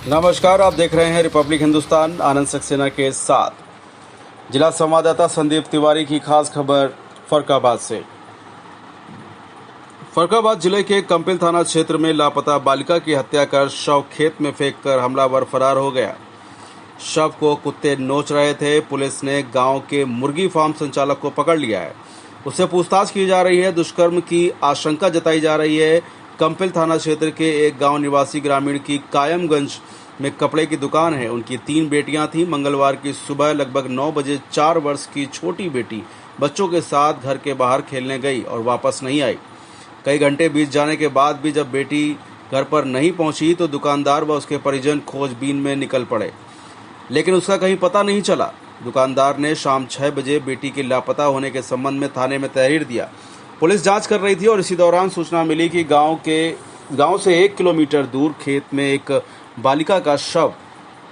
नमस्कार, आप देख रहे हैं रिपब्लिक हिंदुस्तान आनंद सक्सेना के साथ। जिला संवाददाता संदीप तिवारी की खास खबर फर्रुखाबाद से। फर्रुखाबाद जिले के कंपिल थाना क्षेत्र में लापता बालिका की हत्या कर शव खेत में फेंककर हमलावर फरार हो गया। शव को कुत्ते नोच रहे थे। पुलिस ने गांव के मुर्गी फार्म संचालक को पकड़ लिया है। उससे पूछताछ की जा रही है। दुष्कर्म की आशंका जताई जा रही है। कंपिल थाना क्षेत्र के एक गांव निवासी ग्रामीण की कायमगंज में कपड़े की दुकान है। उनकी 3 बेटियां थीं। मंगलवार की सुबह लगभग 9 बजे 4 वर्ष की छोटी बेटी बच्चों के साथ घर के बाहर खेलने गई और वापस नहीं आई। कई घंटे बीत जाने के बाद भी जब बेटी घर पर नहीं पहुंची तो दुकानदार व उसके परिजन खोजबीन में निकल पड़े, लेकिन उसका कहीं पता नहीं चला। दुकानदार ने शाम 6 बजे बेटी के लापता होने के संबंध में थाने में तहरीर दिया। पुलिस जांच कर रही थी और इसी दौरान सूचना मिली कि गांव से 1 किलोमीटर दूर खेत में एक बालिका का शव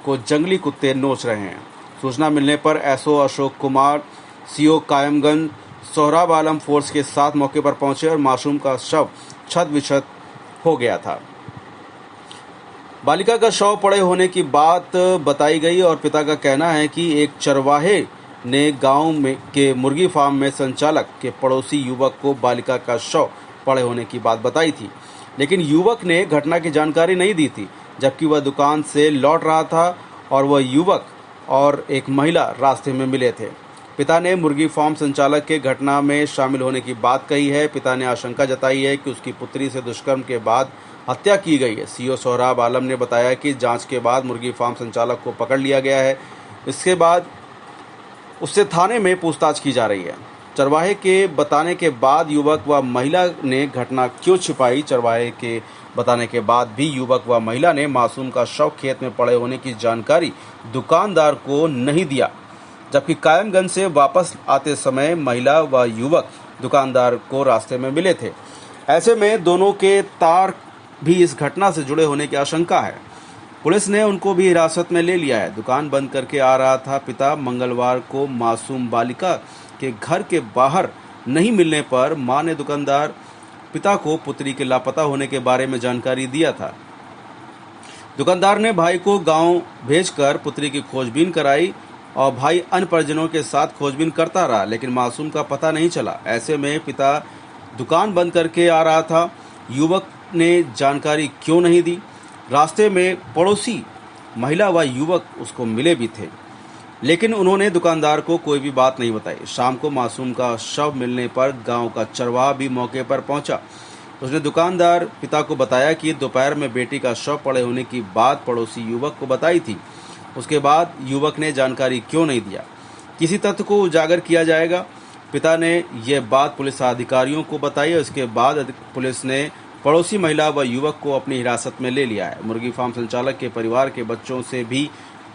को जंगली कुत्ते नोच रहे हैं। सूचना मिलने पर एसओ अशोक कुमार, सीओ कायमगंज, सोहराब आलम फोर्स के साथ मौके पर पहुंचे और मासूम का शव छत विछत हो गया था। बालिका का शव पड़े होने की बात बताई गई और पिता का कहना है कि एक चरवाहे ने गांव के मुर्गी फार्म में संचालक के पड़ोसी युवक को बालिका का शव पड़े होने की बात बताई थी, लेकिन युवक ने घटना की जानकारी नहीं दी थी, जबकि वह दुकान से लौट रहा था और वह युवक और एक महिला रास्ते में मिले थे। पिता ने मुर्गी फार्म संचालक के घटना में शामिल होने की बात कही है। पिता ने आशंका जताई है कि उसकी पुत्री से दुष्कर्म के बाद हत्या की गई है। सीओ सोहराब आलम ने बताया कि जांच के बाद मुर्गी फार्म संचालक को पकड़ लिया गया है। इसके बाद उससे थाने में पूछताछ की जा रही है। चरवाहे के बताने के बाद युवक व महिला ने घटना क्यों छिपाई? चरवाहे के बताने के बाद भी युवक व महिला ने मासूम का शव खेत में पड़े होने की जानकारी दुकानदार को नहीं दिया, जबकि कायमगंज से वापस आते समय महिला व युवक दुकानदार को रास्ते में मिले थे। ऐसे में दोनों के तार भी इस घटना से जुड़े होने की आशंका है। पुलिस ने उनको भी हिरासत में ले लिया है। दुकान बंद करके आ रहा था पिता। मंगलवार को मासूम बालिका के घर के बाहर नहीं मिलने पर मां ने दुकानदार पिता को पुत्री के लापता होने के बारे में जानकारी दिया था। दुकानदार ने भाई को गांव भेजकर पुत्री की खोजबीन कराई और भाई अन्य परिजनों के साथ खोजबीन करता रहा, लेकिन मासूम का पता नहीं चला। ऐसे में पिता दुकान बंद करके आ रहा था। युवक ने जानकारी क्यों नहीं दी? रास्ते में पड़ोसी महिला व युवक उसको मिले भी थे, लेकिन उन्होंने दुकानदार को कोई भी बात नहीं बताई। शाम को मासूम का शव मिलने पर गांव का चरवाहा भी मौके पर पहुंचा। उसने दुकानदार पिता को बताया कि दोपहर में बेटी का शव पड़े होने की बात पड़ोसी युवक को बताई थी। उसके बाद युवक ने जानकारी क्यों नहीं दिया? किसी तथ्य को उजागर किया जाएगा। पिता ने यह बात पुलिस अधिकारियों को बताई और इसके बाद पुलिस ने पड़ोसी महिला व युवक को अपनी हिरासत में ले लिया है। मुर्गी फार्म संचालक के परिवार के बच्चों से भी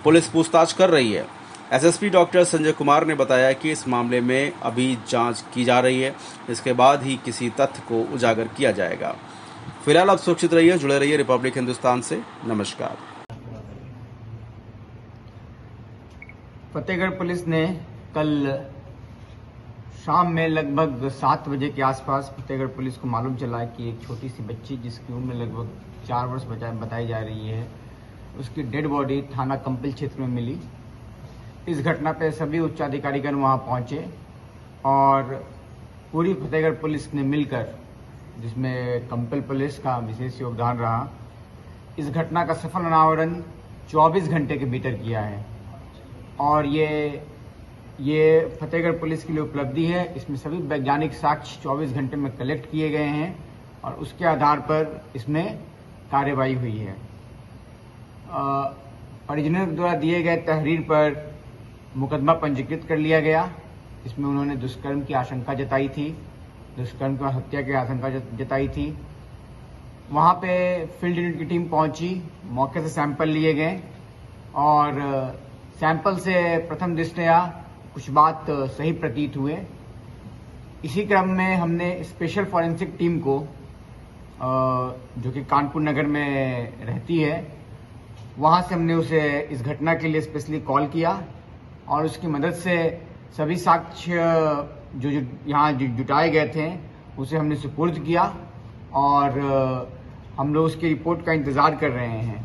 पुलिस पूछताछ कर रही है। एसएसपी डॉक्टर संजय कुमार ने बताया कि इस मामले में अभी जांच की जा रही है। इसके बाद ही किसी तथ्य को उजागर किया जाएगा। फिलहाल आप सुरक्षित रहिए, जुड़े रहिए रिपब्लिक हिंदुस्तान से। नमस्कार। फतेहगढ़ पुलिस ने कल शाम में लगभग 7 बजे के आसपास फतेहगढ़ पुलिस को मालूम चला कि एक छोटी सी बच्ची जिसकी उम्र लगभग 4 वर्ष बताई जा रही है, उसकी डेड बॉडी थाना कंपिल क्षेत्र में मिली। इस घटना पे सभी उच्चाधिकारीगण वहां पहुंचे और पूरी फतेहगढ़ पुलिस ने मिलकर, जिसमें कंपिल पुलिस का विशेष योगदान रहा, इस घटना का सफल अनावरण 24 घंटे के भीतर किया है। और ये फतेहगढ़ पुलिस के लिए उपलब्धि है। इसमें सभी वैज्ञानिक साक्ष्य 24 घंटे में कलेक्ट किए गए हैं और उसके आधार पर इसमें कार्यवाही हुई है। परिजनों द्वारा दिए गए तहरीर पर मुकदमा पंजीकृत कर लिया गया। इसमें उन्होंने दुष्कर्म की आशंका जताई थी, दुष्कर्म की हत्या की आशंका जताई थी। वहां पे फील्ड यूनिट की टीम पहुंची, मौके से सैंपल लिए गए और सैंपल से प्रथम दृष्टया कुछ बात सही प्रतीत हुए। इसी क्रम में हमने स्पेशल फॉरेंसिक टीम को, जो कि कानपुर नगर में रहती है, वहां से हमने उसे इस घटना के लिए स्पेशली कॉल किया और उसकी मदद से सभी साक्ष्य जो यहाँ जुटाए गए थे उसे हमने सुपुर्द किया और हम लोग उसकी रिपोर्ट का इंतजार कर रहे हैं।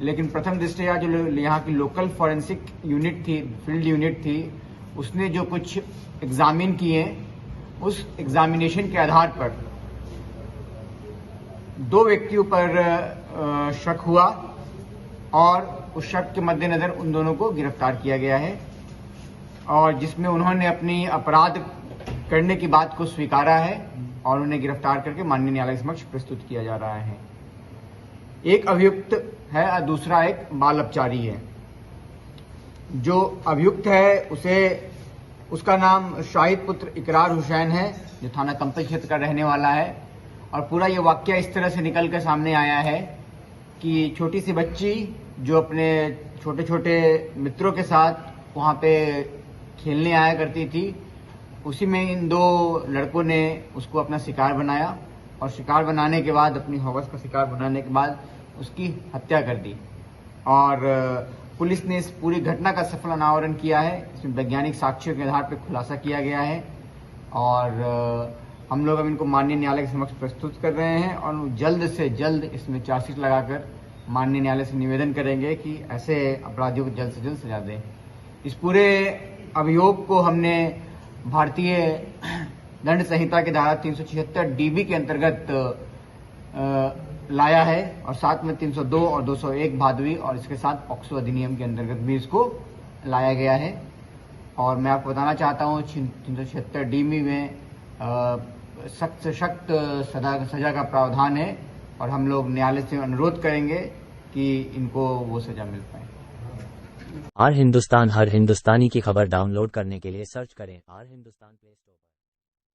लेकिन प्रथम दृष्टया जो यहाँ की लोकल फॉरेंसिक यूनिट थी, फील्ड यूनिट थी, उसने जो कुछ एग्जामिन किए, उस एग्जामिनेशन के आधार पर 2 व्यक्तियों पर शक हुआ और उस शक के मद्देनजर उन दोनों को गिरफ्तार किया गया है और जिसमें उन्होंने अपनी अपराध करने की बात को स्वीकारा है और उन्हें गिरफ्तार करके माननीय न्यायालय के समक्ष प्रस्तुत किया जा रहा है। एक अभियुक्त है और दूसरा एक बाल अपचारी है। जो अभियुक्त है उसका नाम शाहिद पुत्र इकरार हुसैन है, जो थाना कंपल क्षेत्र का रहने वाला है। और पूरा ये वाकया इस तरह से निकल कर सामने आया है कि छोटी सी बच्ची जो अपने छोटे छोटे मित्रों के साथ वहाँ पे खेलने आया करती थी, उसी में इन 2 लड़कों ने उसको अपना शिकार बनाया और शिकार बनाने के बाद, अपनी हवस का शिकार बनाने के बाद उसकी हत्या कर दी। और पुलिस ने इस पूरी घटना का सफल अनावरण किया है। इसमें वैज्ञानिक साक्ष्यों के आधार पर खुलासा किया गया है और हम लोग अब इनको माननीय न्यायालय के समक्ष प्रस्तुत कर रहे हैं और जल्द से जल्द इसमें चार्जशीट लगाकर माननीय न्यायालय से निवेदन करेंगे कि ऐसे अपराधियों को जल्द से जल्द सजा दें। इस पूरे अभियोग को हमने भारतीय दंड संहिता की धारा 376 DB के अंतर्गत लाया है और साथ में 302 और 201 भादवी और इसके साथ पॉक्सो अधिनियम के अंतर्गत भी इसको लाया गया है। और मैं आपको बताना चाहता हूँ 376 DB में सख्त से सख्त सजा का प्रावधान है और हम लोग न्यायालय से अनुरोध करेंगे कि इनको वो सजा मिल पाए। आर हिंदुस्तान हर हिंदुस्तानी की खबर डाउनलोड करने के लिए सर्च करें आर हिंदुस्तान प्ले स्टोर।